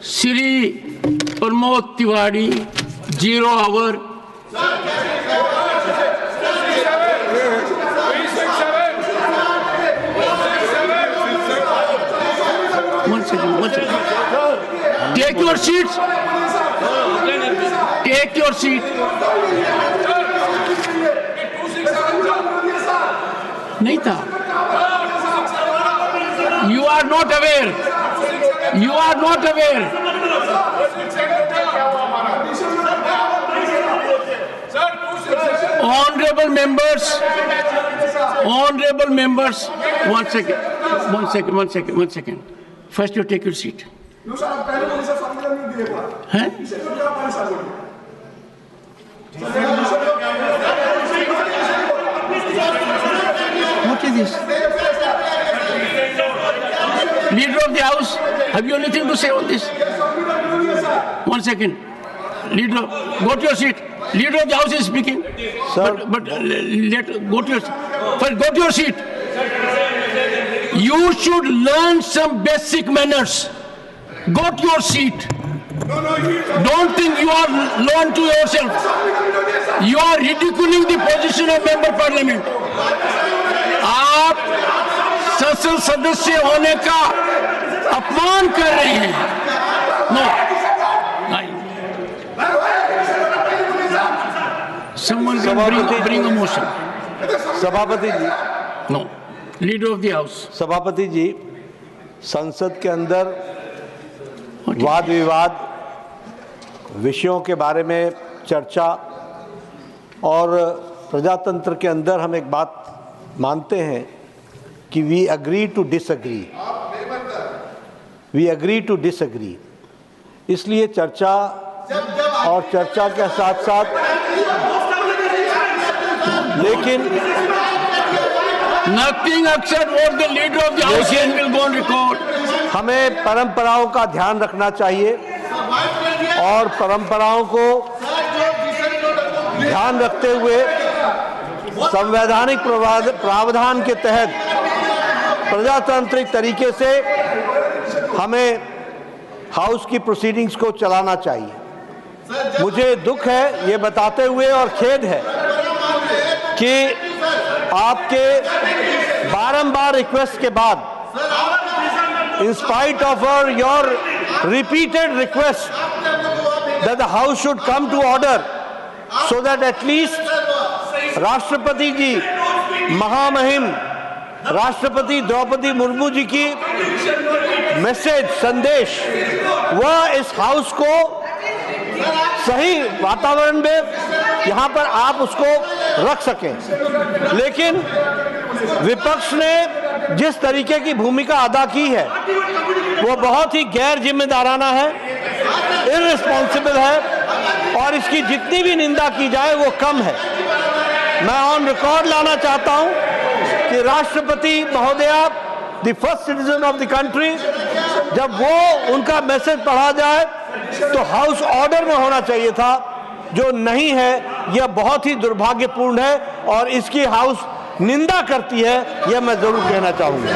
Shri Pramod Tiwari, 0 hour. One second. Take your seats. Take your seat. नहीं था. You are not aware. You are not aware. Honorable members, one second. First you take your seat. Huh? What is this? Leader of the House, have you anything to say on this? 1 second. Leader, go to your seat. Leader of the House is speaking. Sir. But go to your seat. You should learn some basic manners. Go to your seat. Don't think you are learned to yourself. You are ridiculing the position of member parliament. आप संसद सदस्य होने का अपमान कर रहे हैं. No. Someone can bring a motion. सभापति जी. No. Leader of the House. सभापति जी, संसद के अंदर वाद विवाद, विषयों के बारे में चर्चा और प्रजातंत्र के अंदर हम एक बात मानते हैं कि वी अग्री टू डिसएग्री. इसलिए चर्चा और चर्चा के साथ साथ लेकिन Nothing except what the leader of the House will go on record. हमें परंपराओं का ध्यान रखना चाहिए और परंपराओं को ध्यान रखते हुए संवैधानिक प्रावधान के तहत प्रजातांत्रिक तरीके से हमें हाउस की प्रोसीडिंग्स को चलाना चाहिए. मुझे दुख है ये बताते हुए और खेद है कि आपके बारंबार रिक्वेस्ट के बाद, in spite of your repeated request that the House should come to order so that at least राष्ट्रपति जी, महामहिम राष्ट्रपति द्रौपदी मुर्मू जी की मैसेज, संदेश, वह इस हाउस को सही वातावरण में यहाँ पर आप उसको रख सकें. लेकिन विपक्ष ने जिस तरीके की भूमिका अदा की है वो बहुत ही गैर जिम्मेदाराना है, इररिस्पॉन्सिबल है और इसकी जितनी भी निंदा की जाए वो कम है. मैं ऑन रिकॉर्ड लाना चाहता हूं कि राष्ट्रपति महोदया, the first citizen of the country, जब वो उनका मैसेज पढ़ा जाए तो हाउस ऑर्डर में होना चाहिए था, जो नहीं है. यह बहुत ही दुर्भाग्यपूर्ण है और इसकी हाउस निंदा करती है, यह मैं जरूर कहना चाहूंगा.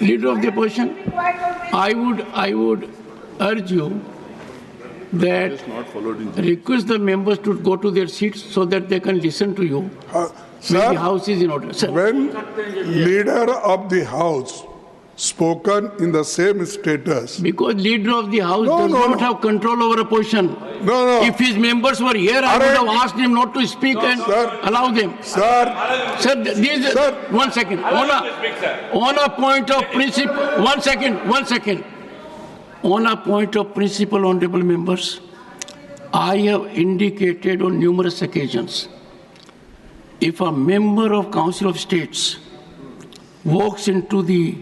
Leader of the opposition, I would urge you that request the members to go to their seats so that they can listen to you. Sir, the House is in order. Sir. When leader of the House spoken in the same status. Because leader of the House does not have control over opposition. No. If his members were here, I would have asked him not to speak and allow them. Sir, 1 second. On a point of principle, 1 second. On a point of principle, honorable members, I have indicated on numerous occasions, if a member of Council of States walks into the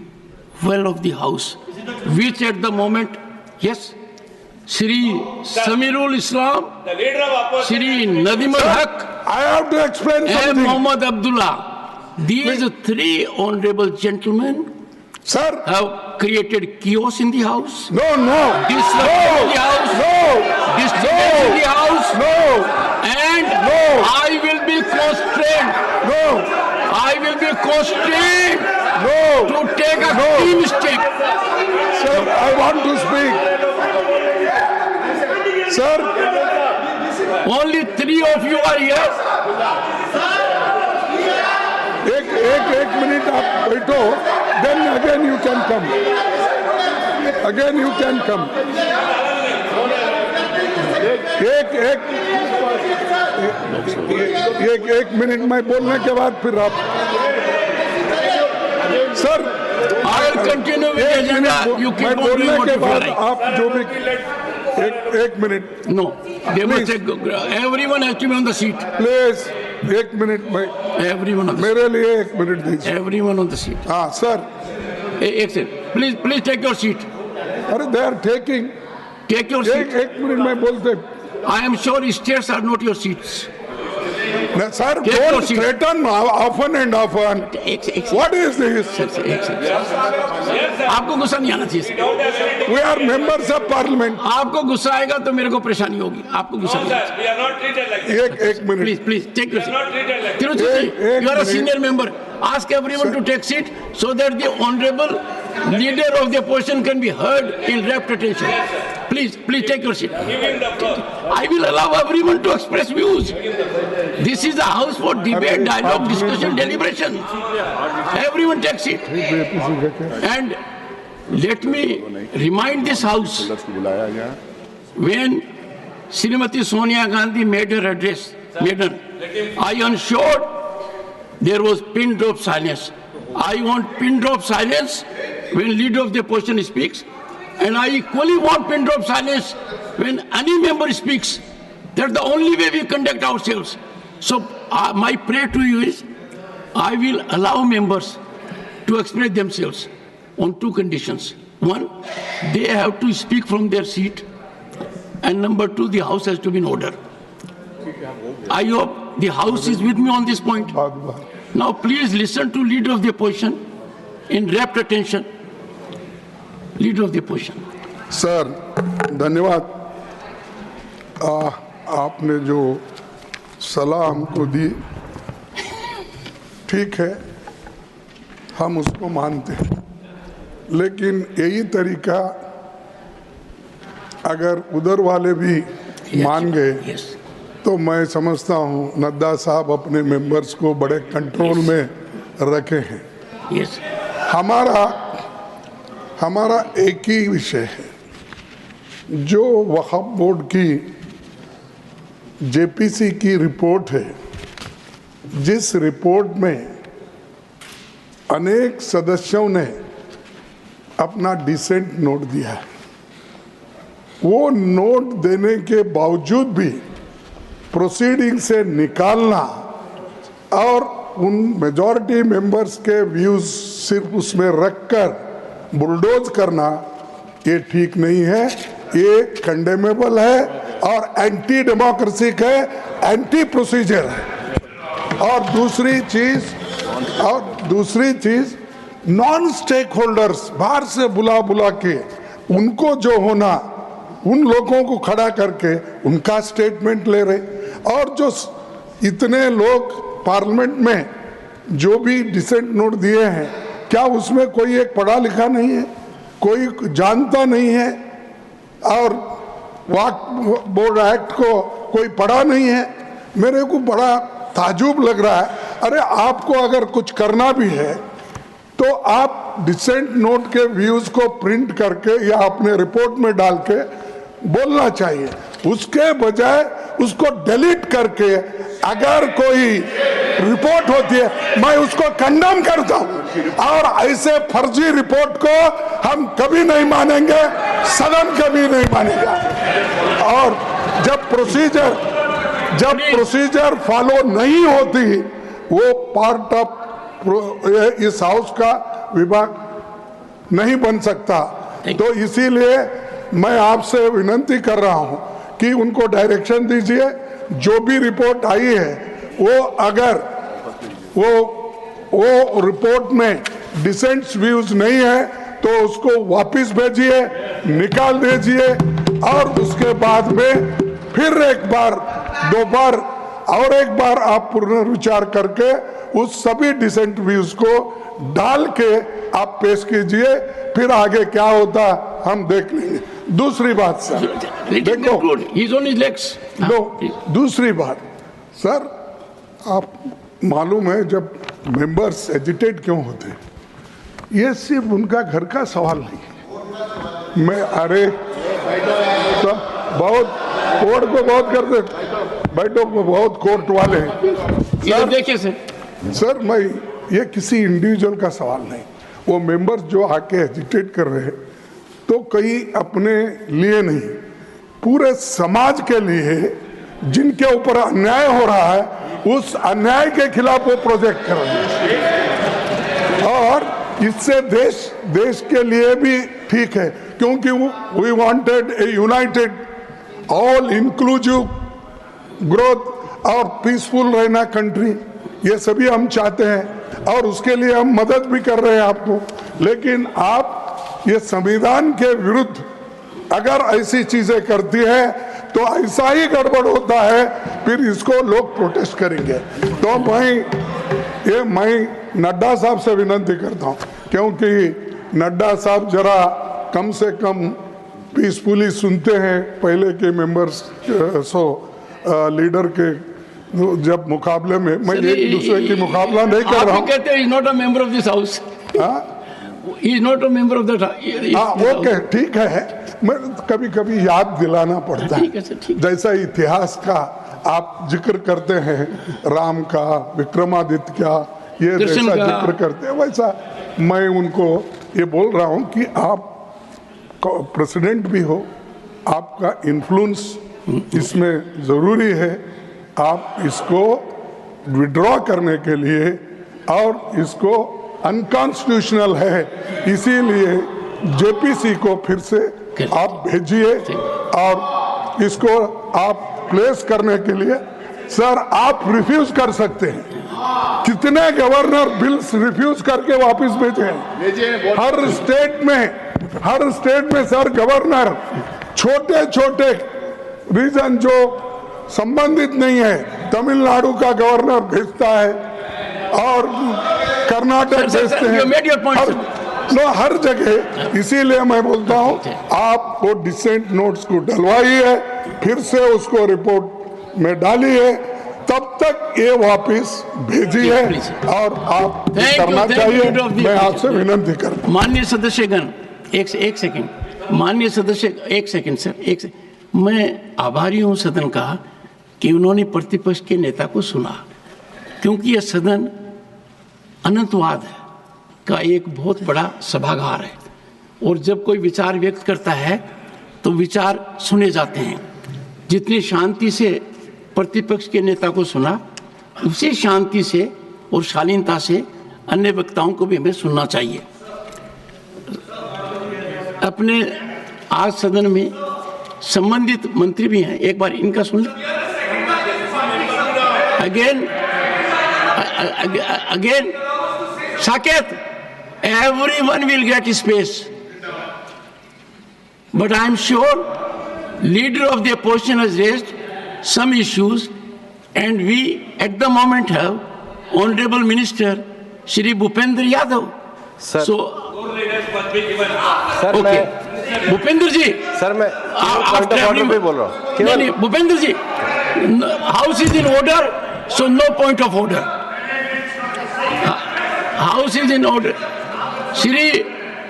well of the House, which at the moment, yes, Shri Samirul Islam, the leader of opposition, Shri Nadim al-Haq, I have to explain and something. Muhammad Abdullah, these three honorable gentlemen have created chaos in the House. Disruption in the House. Disturbance in the House. And I will be constrained. I will be constrained No. to take a No. team step. Sir, I want to speak. Sir, Only 3 of you are here. एक minute आप बैठो, then again you can come. Again you can come. एक minute में बोलने के बाद फिर आप sir I will continue with the agenda. You मैं keep on doing बोलने what के you feel बाद like. आप जो भी एक minute No, they must take, everyone has to be on the seat. Please एक मिनट में Everyone on the seat. मेरे लिए एक मिनट दीजिए. Everyone on the seat. हाँ सर, एक second. Please take your seat. अरे they are taking. Take your seat. एक मिनट में बोलते. I am sure states are not your seats. Sir Take your don't seat. Threaten often and often. एक what is this? आपको गुस्सा नहीं आना चाहिए. We are members of parliament. आपको गुस्सा आएगा तो मेरे को परेशानी होगी. आपको गुस्सा नहीं आना We are not treated like that. एक minute. Please take your We are seat. not treated like that. Tiruchit ji, एक you are a minute. senior member. Ask everyone to take seat so that the honorable leader of the opposition can be heard in rapt attention. Please take your seat. Give him the floor. I will allow everyone to express views. This is a house for debate, dialogue, discussion, deliberation. Everyone take seat. And let me remind this house, when Srimati Sonia Gandhi made her address, I ensured there was pin drop silence. I want pin drop silence when leader of the opposition speaks, and I equally want pin drop silence when any member speaks. That's the only way we conduct ourselves. So my prayer to you is, I will allow members to express themselves on 2 conditions. 1, they have to speak from their seat, and number 2, the house has to be in order. I hope the house is with me on this point. Now please listen to leader of the opposition in rapt attention. Leader of the opposition. Sir धन्यवाद. आपने जो सलाह हमको दी ठीक है, हम उसको मानते हैं, लेकिन यही तरीका अगर उधर वाले भी मान गए Yes. तो मैं समझता हूँ नड्डा साहब अपने मेंबर्स को बड़े कंट्रोल में रखे हैं. Yes. हमारा एक ही विषय है, जो वक्फ बोर्ड की जेपीसी की रिपोर्ट है, जिस रिपोर्ट में अनेक सदस्यों ने अपना डिसेंट नोट दिया है, वो नोट देने के बावजूद भी प्रोसीडिंग से निकालना और उन मेजॉरिटी मेंबर्स के व्यूज सिर्फ उसमें रखकर बुलडोज करना, ये ठीक नहीं है, ये कंडेमेबल है और एंटी डेमोक्रेसिक है, एंटी प्रोसीजर है. और दूसरी चीज नॉन स्टेक होल्डर्स बाहर से बुला के उनको जो होना, उन लोगों को खड़ा करके उनका स्टेटमेंट ले रहे. और जो इतने लोग पार्लियामेंट में जो भी डिसेंट नोट दिए हैं, क्या उसमें कोई एक पढ़ा लिखा नहीं है, कोई जानता नहीं है, और वक्फ बोर्ड एक्ट को कोई पढ़ा नहीं है? मेरे को बड़ा ताजुब लग रहा है. अरे आपको अगर कुछ करना भी है तो आप डिसेंट नोट के व्यूज को प्रिंट करके या अपने रिपोर्ट में डाल के बोलना चाहिए. उसके बजाय उसको डिलीट करके अगर कोई रिपोर्ट होती है, मैं उसको कंडेम करता हूं, और ऐसे फर्जी रिपोर्ट को हम कभी नहीं मानेंगे, सदन कभी नहीं मानेगा. और जब प्रोसीजर फॉलो नहीं होती, वो पार्ट ऑफ इस हाउस का विभाग नहीं बन सकता. तो इसीलिए मैं आपसे विनती कर रहा हूं कि उनको डायरेक्शन दीजिए, जो भी रिपोर्ट आई है वो अगर वो रिपोर्ट में डिसेंट व्यूज नहीं है तो उसको वापस भेजिए, निकाल दीजिए, और उसके बाद में फिर एक बार, 2 बार और एक बार आप पुनर्विचार करके उस सभी डिसेंट व्यूज को डाल के आप पेश कीजिए, फिर आगे क्या होता हम देख लेंगे। दूसरी बात सर, देखो He's on his legs. No, दूसरी बात सर, आप मालूम है जब मेंबर्स एजिटेट क्यों होते हैं, ये सिर्फ उनका घर का सवाल नहीं है। मैं अरे तो बहुत कोर्ट को बहुत करते, बैठो को बहुत कोर्ट वाले हैं ये देखिए सर, मैं ये किसी इंडिविजुअल का सवाल नहीं, वो मेंबर्स जो आके एजिटेट कर रहे हैं तो कहीं अपने लिए नहीं, पूरे समाज के लिए जिनके ऊपर अन्याय हो रहा है, उस अन्याय के खिलाफ वो प्रोजेक्ट कर रहे हैं। और इससे देश के लिए भी ठीक है, क्योंकि we wanted a united all inclusive growth और पीसफुल रहना कंट्री, ये सभी हम चाहते हैं और उसके लिए हम मदद भी कर रहे हैं आपको। लेकिन आप ये संविधान के विरुद्ध अगर ऐसी चीजें करती है तो ऐसा ही गड़बड़ होता है, फिर इसको लोग प्रोटेस्ट करेंगे। तो मैं नड्डा साहब से विनती करता हूं, क्योंकि नड्डा साहब जरा कम से कम पीसफुली सुनते हैं पहले के मेंबर्स लीडर के जब मुकाबले में। मैं एक दूसरे की मुकाबला नहीं कर रहा हूँ। कहते हैं, he is not a member of this house. He is not a member of that. Okay ठीक है, मैं कभी कभी याद दिलाना पड़ता है। जैसा इतिहास का आप जिक्र करते हैं, राम का, विक्रमादित्य का, ये जैसा जिक्र करते हैं, वैसा मैं उनको ये बोल रहा हूँ कि आप प्रेसिडेंट भी हो, आपका इन्फ्लुएंस इसमें जरूरी है। आप इसको विड्रॉ करने के लिए, और इसको अनकॉन्स्टिट्यूशनल है, इसीलिए जेपीसी को फिर से आप भेजिए और इसको आप प्लेस करने के लिए सर आप रिफ्यूज कर सकते हैं। कितने गवर्नर बिल्स रिफ्यूज करके वापस भेजे हैं हर स्टेट में सर गवर्नर छोटे छोटे रीजन जो संबंधित नहीं है, तमिलनाडु का गवर्नर भेजता है और कर्नाटक भेजते हैं, हर जगह। इसीलिए मैं बोलता हूं आप वो डिसेंट नोट्स को डलवाइए, फिर से उसको रिपोर्ट में डालिए, तब तक ये वापस भेजिए और आप करना चाहिए। मैं आपसे विनती करता हूं। माननीय सदस्यगण, एक सेकंड, माननीय सदस्य, एक सेकंड सर, मैं आभारी हूं सदन का कि उन्होंने प्रतिपक्ष के नेता को सुना, क्योंकि यह सदन अनंतवाद का एक बहुत बड़ा सभागार है और जब कोई विचार व्यक्त करता है तो विचार सुने जाते हैं। जितनी शांति से प्रतिपक्ष के नेता को सुना, उसी शांति से और शालीनता से अन्य वक्ताओं को भी हमें सुनना चाहिए। अपने आज सदन में संबंधित मंत्री भी हैं, एक बार इनका सुन लें। Again Saket, everyone will get space, but I am sure leader of the opposition has raised some issues, and we at the moment have Honorable Minister Shri Bhupendra Yadav. Sir, so sir, okay, Bhupendra ji, sir, मैं point of order पे बोल रहा हूँ। नहीं, Bhupendra ji, house is in order, so no point of order. House is in order. Shri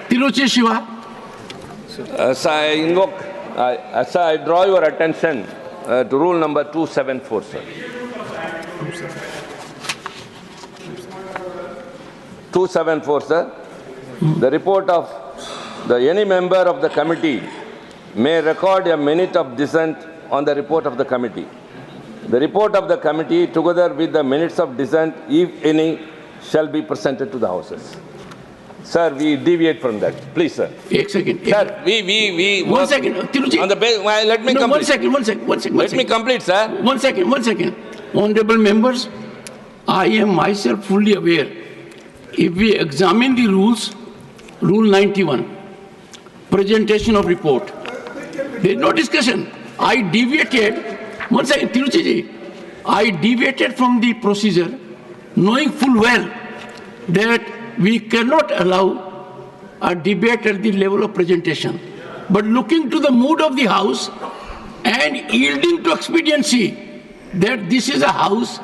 Tiruchi Shiva. Sir, I draw your attention to rule number 274, sir. 274, sir. The report of any member of the committee may record a minute of dissent on the report of the committee. The report of the committee, together with the minutes of dissent, if any, shall be presented to the houses. Sir, we deviate from that. Please, sir. One second. Sir, we one second. On the base, well, let me complete. One second. Let me complete, sir. One second. Honorable members, I am myself fully aware. If we examine the rules, Rule 91, presentation of report, there is no discussion. I deviated. One second, Tiruchi ji. I deviated from the procedure knowing full well that we cannot allow a debate at the level of presentation. But looking to the mood of the House and yielding to expediency that this is a House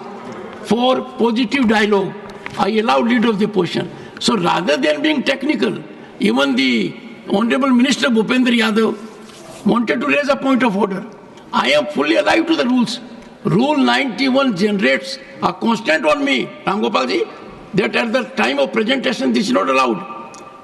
for positive dialogue, I allow leader of the opposition. So rather than being technical, even the Honorable Minister Bhupendra Yadav wanted to raise a point of order. I am fully alive to the rules. Rule 91 generates a constraint on me, Ram Gopal ji, that at the time of presentation this is not allowed.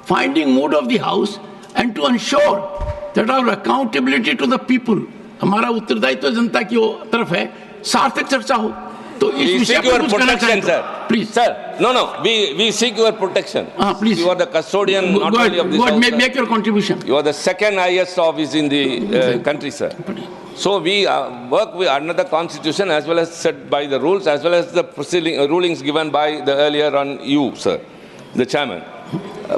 Finding mood of the House and to ensure that our accountability to the people, हमारा उत्तरदायित्व जनता की तरफ है, सार्थक चर्चा हो. तो इस We विषय seek पर your कुछ कहना protection, चाहते sir. हैं. Please. Sir, no. We seek your protection. Please. You are the custodian not Go only of ahead, this go ahead, house, sir. make your contribution. You are the second highest office in the country, sir. So we work under the constitution as well as set by the rules, as well as the rulings given by the earlier on you, sir, the chairman.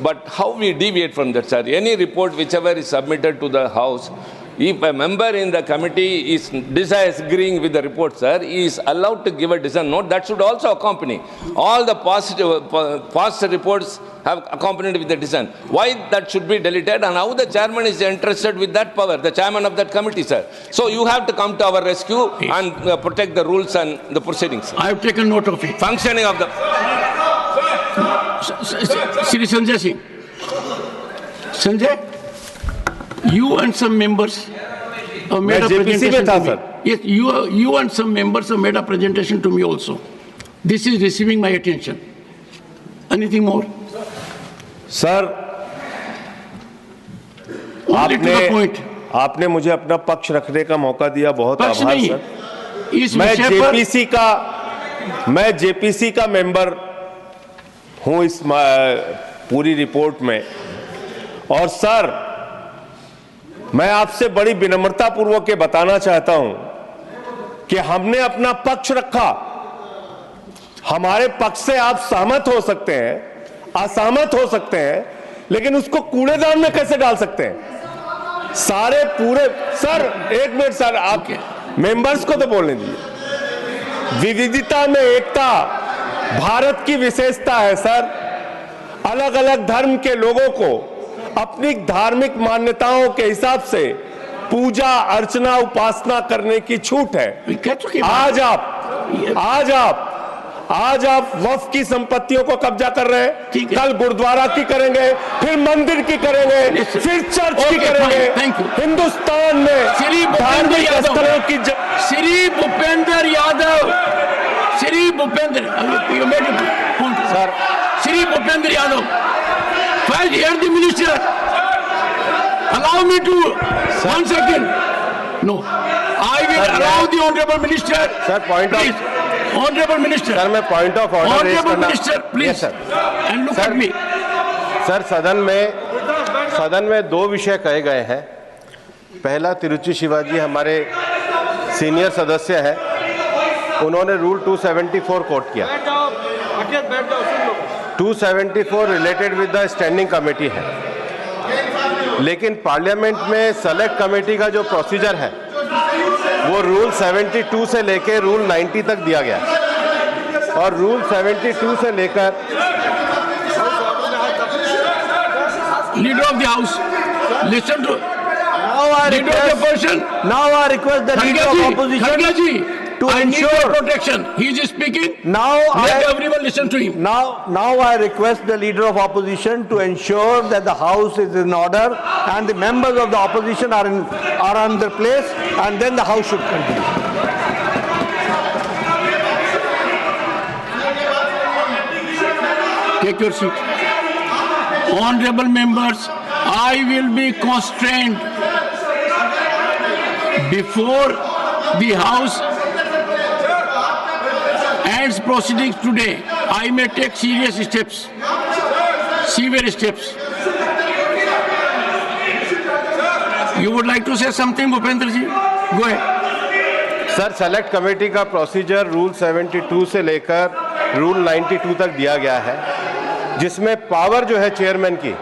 But how we deviate from that, sir? Any report whichever is submitted to the House, if a member in the committee is disagreeing with the report, sir, he is allowed to give a dissent note. That should also accompany. All the past reports have accompanied with the dissent. Why that should be deleted and how the chairman is interested with that power, the chairman of that committee, sir. So you have to come to our rescue and protect the rules and the proceedings. I have taken note of it. Functioning of the... Shri Sanjay Singh. Sanjay, you and some members have made a presentation to me. Yes, you and some members have made a presentation to me also. This is receiving my attention. Anything more? Sir, Only to the point. आपने मुझे अपना पक्ष रखने का मौका दिया, बहुत पक्ष आभार नहीं, सर। इस विषय पर मैं जेपीसी का मेंबर हूं इस पूरी रिपोर्ट में, और सर मैं आपसे बड़ी विनम्रता पूर्वक ये बताना चाहता हूं कि हमने अपना पक्ष रखा। हमारे पक्ष से आप सहमत हो सकते हैं, असहमत हो सकते हैं, लेकिन उसको कूड़ेदान में कैसे डाल सकते हैं? सारे पूरे सर, एक मिनट सर, आप मेंबर्स को तो बोलने दीजिए। विविधता में एकता भारत की विशेषता है सर। अलग अलग धर्म के लोगों को अपनी धार्मिक मान्यताओं के हिसाब से पूजा अर्चना उपासना करने की छूट है। आज आप वक्फ की संपत्तियों को कब्जा कर रहे हैं, कल गुरुद्वारा की करेंगे, फिर मंदिर की करेंगे, फिर चर्च की करेंगे। हिंदुस्तान में धार्मिक स्थलों की Shri Bhupendra Yadav first hear the minister. Allow me to 1 second. No, I will allow the honorable minister. Sir, point please. Honorable minister. Sir, मैं point of order raise Honorable करना। minister, please. And look at me. Sir, सदन में दो विषय कहे गए हैं। पहला, तिरुचि शिवाजी हमारे सीनियर सदस्य हैं, उन्होंने रूल 274 कोट किया। 274 related with the standing committee है, लेकिन पार्लियामेंट में सेलेक्ट कमेटी का जो प्रोसीजर है वो रूल 72 से लेकर रूल 90 तक दिया गया है, और रूल 72 से लेकर Leader of the House, listen to. Now I request the leader of opposition to ensure protection. He is speaking. Let everyone listen to him. Now I request the leader of opposition to ensure that the House is in order and the members of the opposition are on their place, and then the House should continue. Take your seat. Honorable members, I will be constrained before the House ends proceedings today. I may take serious steps, severe steps. You would like to say something, Bhupendra ji? Go ahead. Sir, select committee का procedure rule 72 से लेकर rule 92 तक दिया गया है, जिसमें power जो है चेयरमैन की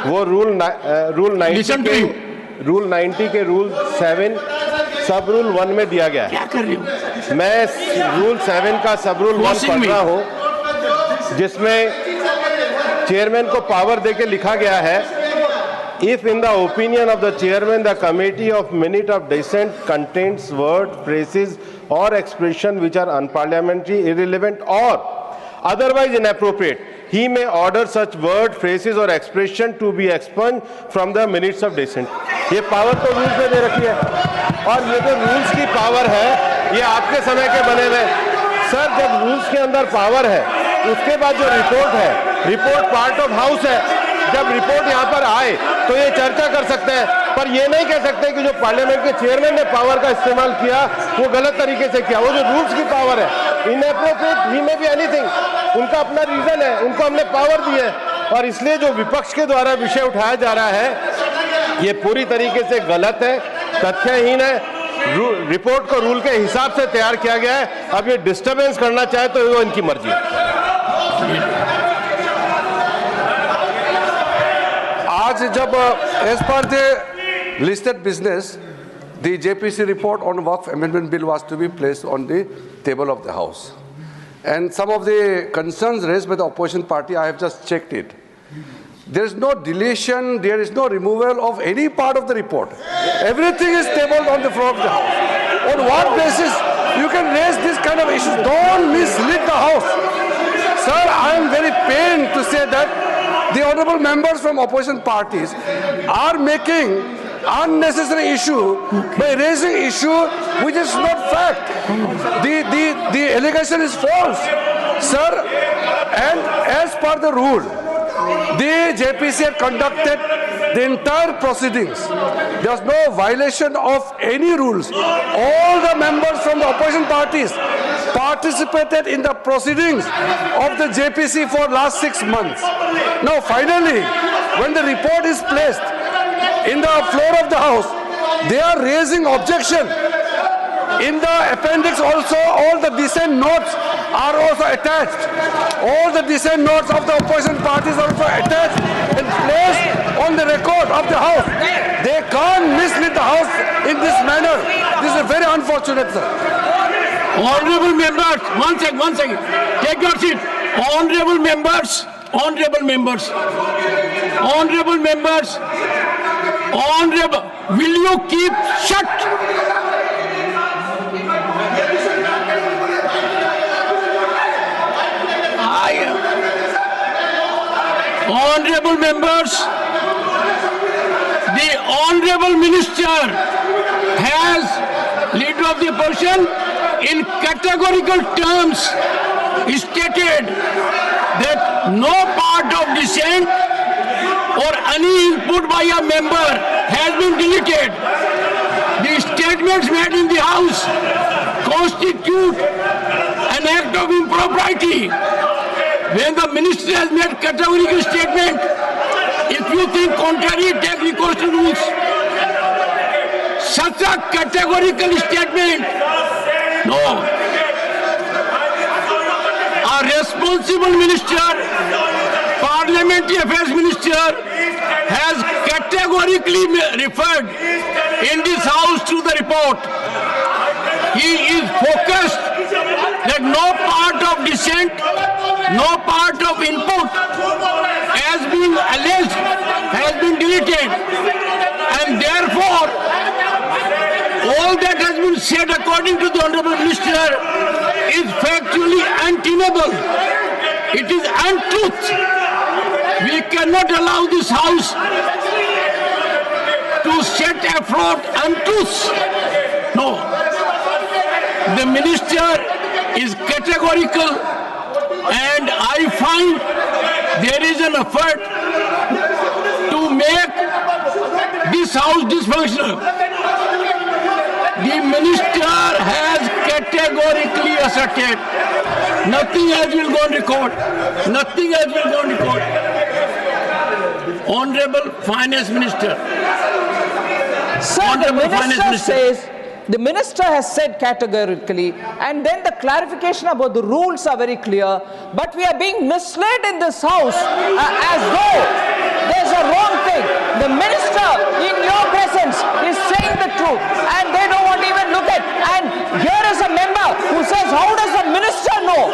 वो रूल 90 के रूल 7 सब रूल 1 में दिया गया है। क्या कर रहे हो? मैं रूल 7 का सब रूल 1 पढ़ रहा हूँ। जिसमें चेयरमैन को पावर देके लिखा गया है, if in the opinion of the chairman the committee of minute of dissent contains word, phrases or expression which are unparliamentary, irrelevant or otherwise inappropriate, he may order such word, phrases or expression to be expunged from the minutes of dissent. ये power तो rules में दे रखी है, और ये जो rules की power है ये आपके समय के बने हुए। सर, जब रूल्स के अंदर पावर है, उसके बाद जो रिपोर्ट है, रिपोर्ट पार्ट ऑफ हाउस है, जब रिपोर्ट यहाँ पर आए तो ये चर्चा कर सकते हैं, पर ये नहीं कह सकते कि जो पार्लियामेंट के चेयरमैन ने पावर का इस्तेमाल किया वो गलत तरीके से किया। वो जो रूल्स की पावर है, इनएप्रोप्रिएट ही में बी एनीथिंग, उनका अपना रीजन है, उनको हमने पावर दी है, और इसलिए जो विपक्ष के द्वारा विषय उठाया जा रहा है ये पूरी तरीके से गलत है, तथ्यहीन है। रिपोर्ट को रूल के हिसाब से तैयार किया गया है। अब ये डिस्टर्बेंस करना चाहे तो वो इनकी मर्जी है। आज जब as per the listed business, the JPC report on Waqf Amendment Bill was to be placed on the table of the House. And some of the concerns raised by the opposition party, I have just checked it. There is no deletion, there is no removal of any part of the report. Everything is tabled on the floor of the House. On what basis you can raise this kind of issues? Don't mislead the House. Sir, I am very pained to say that the honorable members from opposition parties are making unnecessary issue by raising issue which is not fact. The allegation is false, sir, and as per the rule, the JPC had conducted the entire proceedings. There was no violation of any rules. All the members from the opposition parties participated in the proceedings of the JPC for last 6 months. Now finally, when the report is placed in the floor of the House, they are raising objection. In the appendix also, all the dissent notes are also attached. All the dissent notes of the opposition parties are also attached and placed on the record of the House. They can't mislead the House in this manner. This is very unfortunate, sir. Honorable members, one second. Take your seat. Honorable members, will you keep shut? Honorable members, the Honorable Minister has, Leader of the Opposition, in categorical terms stated that no part of dissent or any input by a member has been deleted. The statements made in the House constitute an act of impropriety. When the minister has made categorical statement, if you think contrary, take recourse to rules. Such a categorical statement, no. A responsible minister, Parliamentary Affairs Minister, has categorically referred in this House to the report. He is focused that no part of dissent, no part of input has been alleged, has been deleted, and therefore all that has been said according to the Honorable Minister is factually untenable. It is untruth. We cannot allow this House to set afloat untruths. No. The Minister is categorical, and I find there is an effort to make this House dysfunctional. The Minister has categorically asserted nothing else will go on record. Nothing else will go on record. Honorable Finance Minister. Sir, the Minister says, the Minister has said categorically, and then the clarification about the rules are very clear, but we are being misled in this House as though there's a wrong thing. The Minister, in your presence, is saying the truth, and they don't want to even look at. And here is a member who says, how does the Minister know?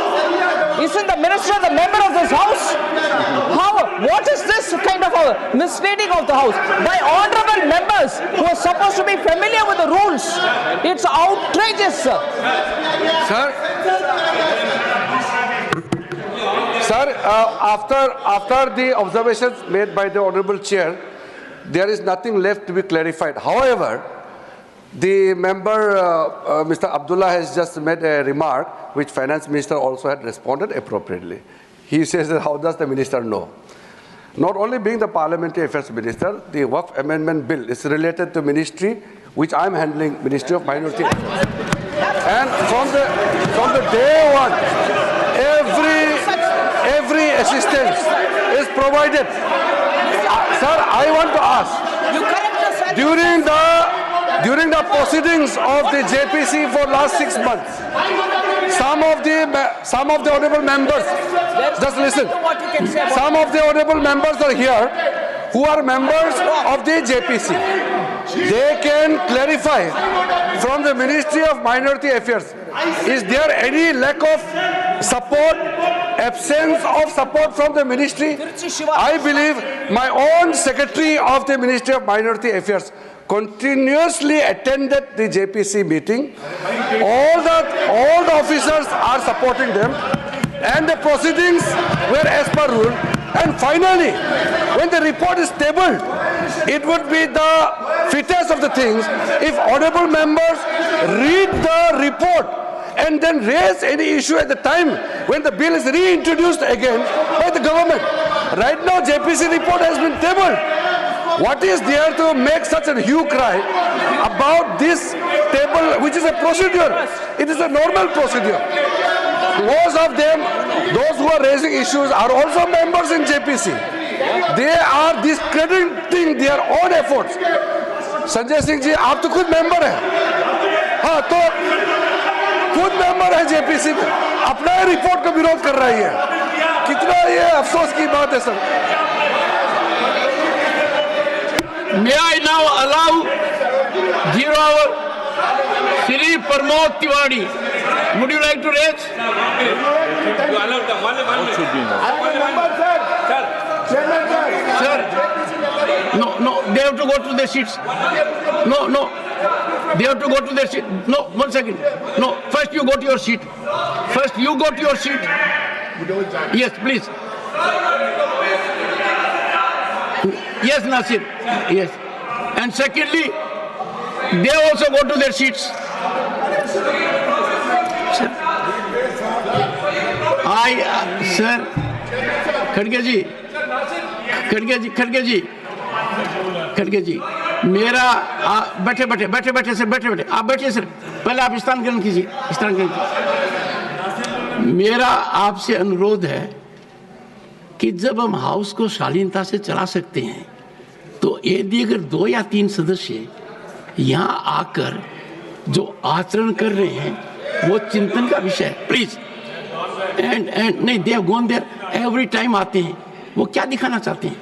Is Isn't the minister the member of this house? What is this kind of a misleading of the house? By honorable members who are supposed to be familiar with the rules. It's outrageous, sir. Sir, after the observations made by the Honorable Chair, there is nothing left to be clarified. However, the member, Mr. Abdullah, has just made a remark which Finance Minister also had responded appropriately. He says that how does the minister know? Not only being the Parliamentary Affairs Minister, the Waqf Amendment Bill is related to ministry which I am handling, Ministry of Minority Affairs. And from the day one, every assistance is provided. Sir, I want to ask, during the proceedings of the JPC for last 6 months, some of the honorable members, just listen, some of the honorable members are here who are members of the JPC. They can clarify from the Ministry of Minority Affairs, is there any lack of support, absence of support from the ministry? I believe my own Secretary of the Ministry of Minority Affairs continuously attended the JPC meeting. All the officers are supporting them, and the proceedings were as per rule. And finally, when the report is tabled, it would be the fittest of the things if honorable members read the report and then raise any issue at the time when the bill is reintroduced again by the government. Right now, JPC report has been tabled. What is there to make such a hue cry about this table, which is a procedure? It is a normal procedure. Most of them, those who are raising issues, are also members in JPC. They are discrediting their own efforts. Sanjay Singh ji, आप तो खुद member हैं, हाँ, तो खुद member है JPC में, अपना ही रिपोर्ट का विरोध कर रही है। कितना ये अफसोस की बात है sir. May I now allow 0 hour Shri Pramod Tiwari? Would you like to raise? Sir, no, they have to go to their seats. No, they have to go to their seat. No, 1 second. No, first you go to your seat. First you go to your seat. Yes, please. Yes, Nasir. Yes. And secondly, they also go to their seats. Sir, खड़गे जी, मेरा बैठे sir, आप बैठिए sir, पहले आप स्थान ग्रहण कीजिए। मेरा आपसे अनुरोध है कि जब हम हाउस को शालीनता से चला सकते हैं, तो यदि अगर 2 या 3 सदस्य यहाँ आकर जो आचरण कर रहे हैं वो चिंतन का विषय है, प्लीज। एंड नहीं, they have gone there every time आते हैं, वो क्या दिखाना चाहते हैं?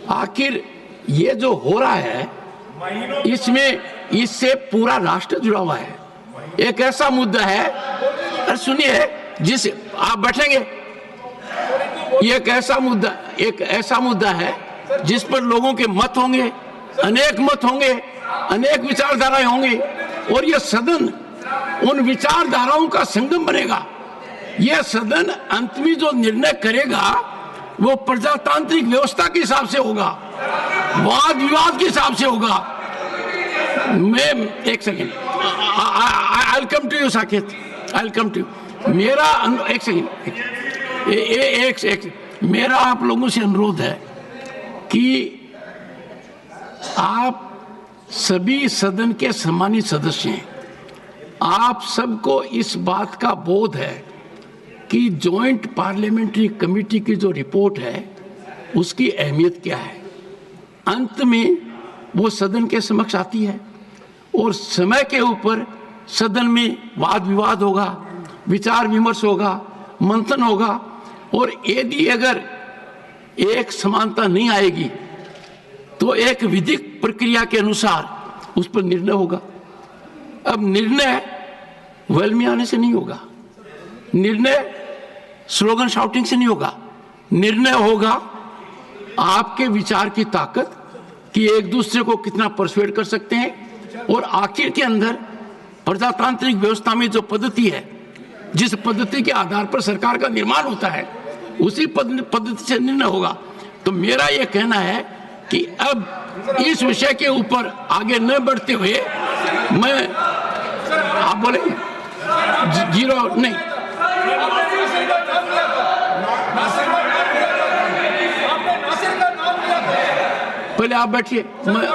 आखिर ये जो हो रहा है इससे पूरा राष्ट्र जुड़ा हुआ है। एक ऐसा मुद्दा है, और सुनिए, जिस आप बैठेंगे, ये एक ऐसा मुद्दा है जिस पर लोगों के मत होंगे, अनेक मत होंगे, अनेक विचारधाराएं होंगी, और यह सदन उन विचारधाराओं का संगम बनेगा। यह सदन अंत में जो निर्णय करेगा वो प्रजातांत्रिक व्यवस्था के हिसाब से होगा, वाद विवाद के हिसाब से होगा। मैं एक second, I come to you Saket, I come to you. मेरा एक सेकेंड, मेरा आप लोगों से अनुरोध है कि आप सभी सदन के सम्मानित सदस्य हैं, आप सबको इस बात का बोध है कि जॉइंट पार्लियामेंट्री कमेटी की जो रिपोर्ट है उसकी अहमियत क्या है। अंत में वो सदन के समक्ष आती है और समय के ऊपर सदन में वाद विवाद होगा, विचार विमर्श होगा, मंथन होगा, और यदि अगर एक समानता नहीं आएगी तो एक विधिक प्रक्रिया के अनुसार उस पर निर्णय होगा। अब निर्णय वेल में आने से नहीं होगा, निर्णय स्लोगन शाउटिंग से नहीं होगा। निर्णय होगा आपके विचार की ताकत कि एक दूसरे को कितना परसुएड कर सकते हैं, और आखिर के अंदर प्रजातांत्रिक व्यवस्था में जो पद्धति है, जिस पद्धति के आधार पर सरकार का निर्माण होता है, उसी पद्धति से निर्णय होगा। तो मेरा यह कहना है कि अब इस विषय के ऊपर आगे न बढ़ते हुए मैं, आप बोले जीरो नहीं, पहले आप बैठिए। नहीं,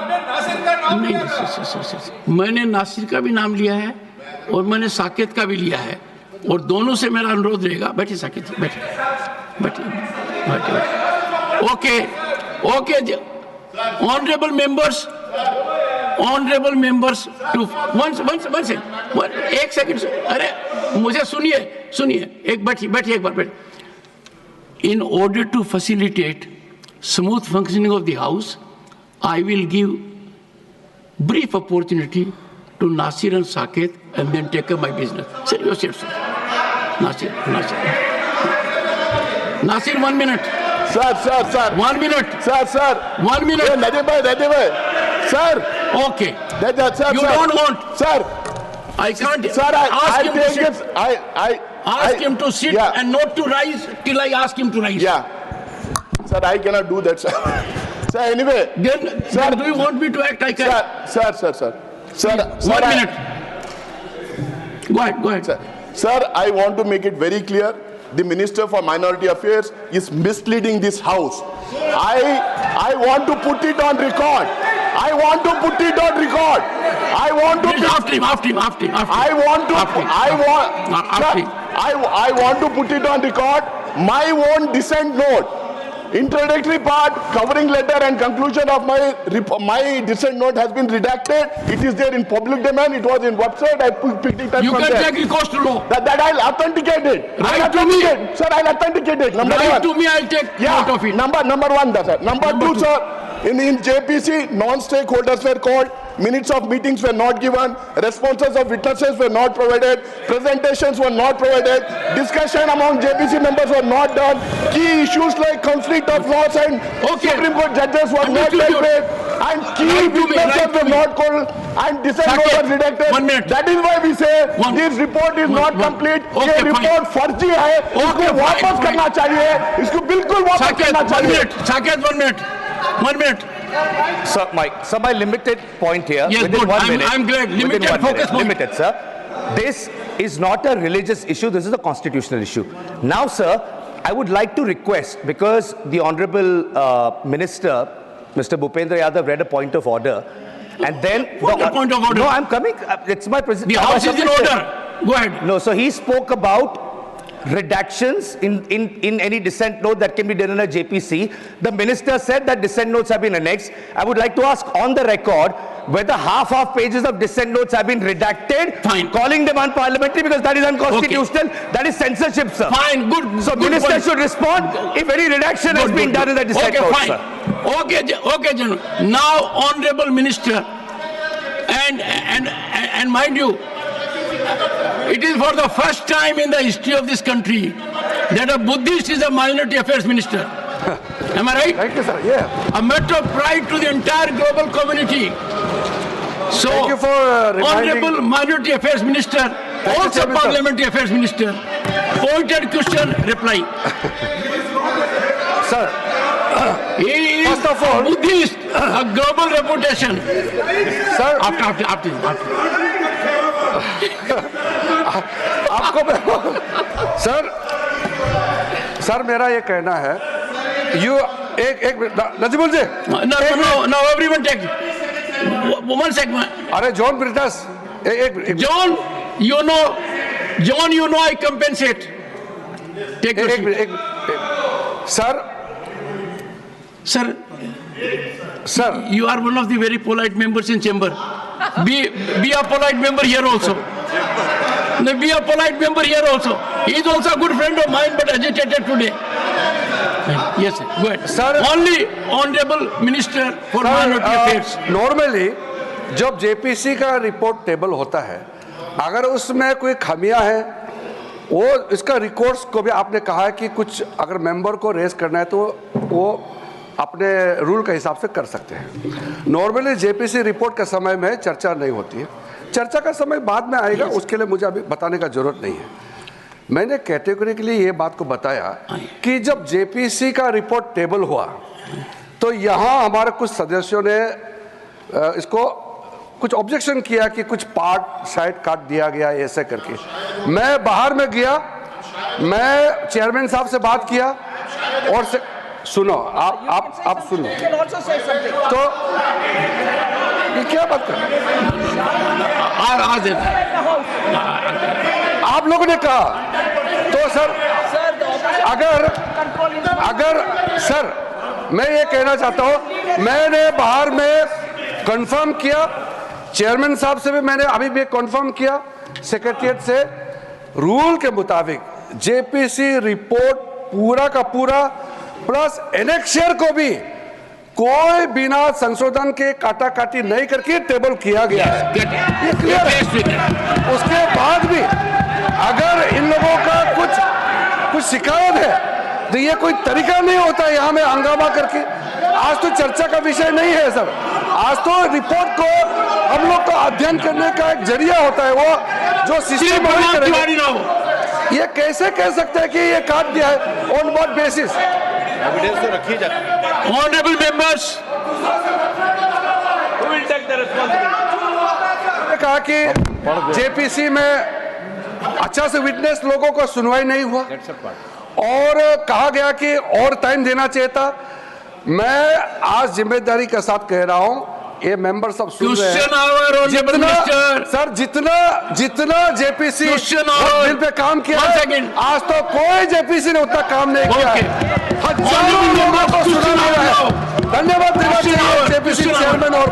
मैंने नासिर का भी नाम लिया है और मैंने साकेत का भी लिया है, और दोनों से मेरा अनुरोध रहेगा। बैठिए साकेत, बैठिए बैठिए बैठिए। Okay okay, honourable members to एक सेकंड, अरे मुझे सुनिए, एक बैठिए एक बार बैठिए। In order to facilitate smooth functioning of the house, I will give brief opportunity to Nasir and Saket and then take up my business. Sir, you said so. Nasir. Nasir, 1 minute. Sir. 1 minute. Sir. 1 minute. Ready bhai. Sir. Okay. Sir. You don't want. Sir. I can't. Sir, ask him to sit. Ask him to sit and not to rise till I ask him to rise. Yeah. Sir, I cannot do that, sir. Sir, anyway. Then do you want me to act? I can. Sir. 1 minute. Go ahead. Sir, I want to make it very clear. The Minister for Minority Affairs is misleading this house. I want to put it on record. I want to. After him. I want to put it on record. My own dissent note. Introductory part, covering letter and conclusion of my dissent note has been redacted. It is there in public domain. It was in website. I picked it up you from there. You can take recourse to law. That I'll authenticate it. Right to me. Sir, I'll authenticate it. Number right one. to me, I'll take note of it. Number one, sir. Number two, sir. In JPC, non-stakeholders were called. Minutes of meetings were not given. Responses of witnesses were not provided. Presentations were not provided. Discussion among JPC members were not done. Key issues like conflict of laws and Supreme Court judges were not dealt with. And key witnesses were not called. And dissent was redacted. 1 minute. That is why we say this report is not complete. Okay, ये report फर्जी है. इसको वापस करना चाहिए. इसको बिल्कुल वापस करना चाहिए. Saket, 1 minute. 1 minute. Sir, my limited point here. Yes, within good. 1 minute. I'm glad. Limited focus point. Limited, sir. This is not a religious issue. This is a constitutional issue. Now, sir, I would like to request, because the Honorable Minister, Mr. Bhupendra Yadav, read a point of order, and then what the point of order? No, I'm coming. It's my The House is in order. Go ahead. No, so he spoke about redactions in any dissent note that can be done in a JPC. The minister said that dissent notes have been annexed. I would like to ask on the record whether half pages of dissent notes have been redacted, fine, calling them unparliamentary, because that is unconstitutional. Okay. That is censorship, sir. Fine, good. So good minister point. should respond if any redaction has been done in the dissent notes, fine. Sir. Okay, General. Now, Honorable Minister, and mind you, it is for the first time in the history of this country that a Buddhist is a minority affairs minister. Am I right? Thank you, sir. Yeah. A matter of pride to the entire global community. So, thank you for Honorable Minority Affairs Minister, also Parliamentary Affairs Minister, pointed question, reply. Sir, he is first of all, a Buddhist, a global reputation. Sir, after. आपको sir मेरा ये कहना है एक नजीमुल जी no everyone take 1 second. अरे John ब्रिटस John you know I compensate. Take your seat. Sir, you are one of the very polite members in chamber. Be a polite member here also. Be a polite member here also. He is also a good friend of mine, but agitated today. Yes, sir. Go ahead. Sir, only Honorable Minister for Minority Affairs. Normally, जब JPC का report table होता है, अगर उसमें कोई खामियां हैं वो इसका रिकॉर्ड्स को भी आपने कहा है कि कुछ अगर मेंबर को रेस करना है तो वो अपने रूल के हिसाब से कर सकते हैं। नॉर्मली जेपीसी रिपोर्ट के समय में चर्चा नहीं होती है, चर्चा का समय बाद में आएगा, उसके लिए मुझे अभी बताने का जरूरत नहीं है। मैंने कैटेगोरिकली ये बात को बताया कि जब जेपीसी का रिपोर्ट टेबल हुआ तो यहाँ हमारे कुछ सदस्यों ने इसको कुछ ऑब्जेक्शन किया कि कुछ पार्ट साइड काट दिया गया ऐसे करके। मैं बाहर में गया, मैं चेयरमैन साहब से बात किया और सुनो, आप सुनो तो ये क्या बात कर आप लोगों ने कहा तो सर अगर सर मैं ये कहना चाहता हूं, मैंने बाहर में कंफर्म किया, चेयरमैन साहब से भी मैंने अभी भी कंफर्म किया, सेक्रेटरिएट से रूल के मुताबिक जेपीसी रिपोर्ट पूरा का पूरा प्लस एनेक्शियर को भी कोई बिना संशोधन के काटा काटी नहीं करके टेबल किया गया है, ये क्लियर है। उसके बाद भी अगर इन लोगों का कुछ शिकायत है तो ये कोई तरीका नहीं होता यहाँ में हंगामा करके। आज तो चर्चा का विषय नहीं है सर, आज तो रिपोर्ट को हम लोग को अध्ययन करने का एक जरिया होता है, वो जो सिस्टम ये कैसे कह सकते हैं कि ये काट दिया है, ऑन व्हाट बेसिस? एविडेंस तो रखी जाती है। Honourable members, Who will take the responsibility? कहा कि जेपीसी में अच्छा से विटनेस लोगों को सुनवाई नहीं हुआ और कहा गया कि और टाइम देना चाहिए था। मैं आज जिम्मेदारी के साथ कह रहा हूं, ये मेंबर सब सुन रहे हैं, जितना जेपीसी बिल पे काम किया है, आज तो कोई जेपीसी ने उतना काम नहीं किया है। हजारों लोगों को सुना गया है। धन्यवाद देना चाहिए जेपीसी चेयरमैन और